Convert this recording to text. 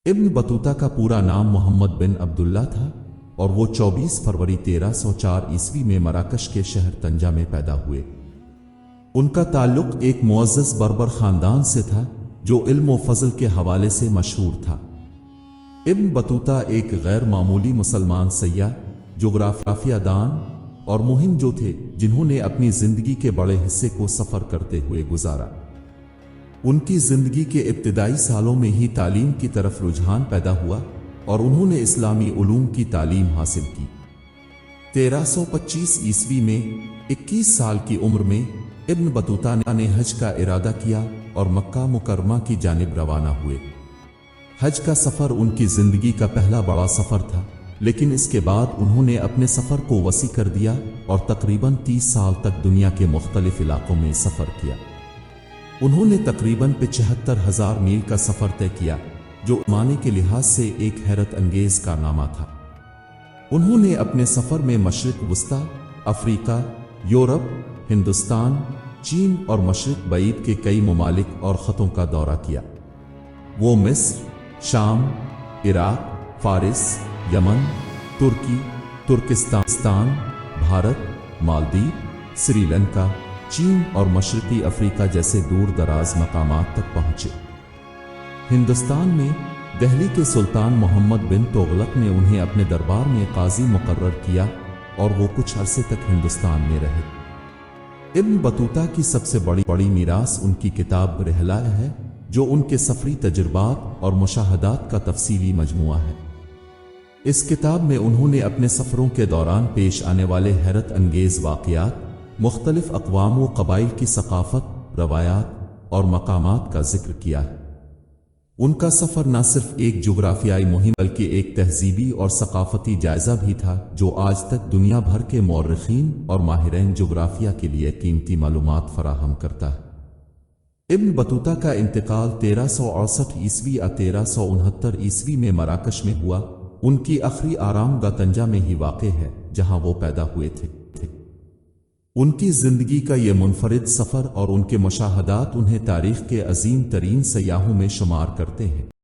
Ibn Battuta का पूरा नाम मोहम्मद बिन अब्दुल्ला था और वो 24 फरवरी 1304 ईस्वी में मराकश के शहर तंजा में पैदा हुए। उनका ताल्लुक एक मुअज़्ज़ज़ बर्बर खानदान से था जो इल्म व फज़ल के हवाले से मशहूर था। इब्न बतूता एक गैर मामूली मुसलमान सय्याह, जोग्राफिया दान और मुहिम जो थे जिन्होंने अपनी जिंदगी के बड़े हिस्से को सफर करते हुए गुजारा। उनकी जिंदगी के इब्तिदाई सालों में ही तालीम की तरफ रुझान पैदा हुआ और उन्होंने इस्लामी उलूम की तालीम हासिल की। 1325 ईस्वी में 21 साल की उम्र में इब्न बतूता ने हज का इरादा किया और मक्का मुकरमा की जानिब रवाना हुए। हज का सफर उनकी जिंदगी का पहला बड़ा सफर था, लेकिन इसके बाद उन्होंने अपने सफर को वसी कर दिया और तकरीबन 30 साल तक दुनिया के मुख्तलिफ इलाकों में सफर किया। उन्होंने तकरीबन 75,000 मील का सफर तय किया, जो माने के लिहाज से एक हैरत अंगेज कारनामा था। उन्होंने अपने सफर में मशरिक वस्ता, अफ्रीका, यूरोप, हिंदुस्तान, चीन और मशरिक बईद के कई ममालिक और खतों का दौरा किया। वो मिस्र, शाम, इराक, फारिस, यमन, तुर्की, तुर्किस्तान, भारत, मालदीव, श्रीलंका, चीन और मशरकी अफ्रीका जैसे दूर दराज मकामात तक पहुंचे। हिंदुस्तान में दिल्ली के सुल्तान मोहम्मद बिन तुगलक ने उन्हें अपने दरबार में काजी मुकर्रर किया और वो कुछ अरसे तक हिंदुस्तान में रहे। इब्न बतूता की सबसे बड़ी मीरास उनकी किताब रिहला है, जो उनके सफरी तजुर्बात और मुशाहदात का तफसीली मजमुआ है। इस किताब में उन्होंने अपने सफरों के दौरान पेश आने वाले हैरत अंगेज वाक़यात, मुख्तलिफ अक़वाम व क़बाइल की सक़ाफ़त, रवायात और मकामात का जिक्र किया है। उनका सफ़र न सिर्फ एक जोग्राफियाई मुहिम बल्कि एक तहज़ीबी और सक़ाफ़ती जायज़ा भी था, जो आज तक दुनिया भर के मौर्रिख़ीन और माहिरीन जोग्राफिया के लिए कीमती मालूमात फराहम करता है। इब्न बतूता का इंतकाल 1368 ईस्वी या 1369 ईस्वी में मराकश में हुआ। उनकी आखिरी आरामगाह तंजा में ही वाक़े है, जहां वो पैदा हुए थे। उनकी जिंदगी का ये मुनफरिद सफ़र और उनके मुशाहदात उन्हें तारीख़ के अजीम तरीन सयाहों में शुमार करते हैं।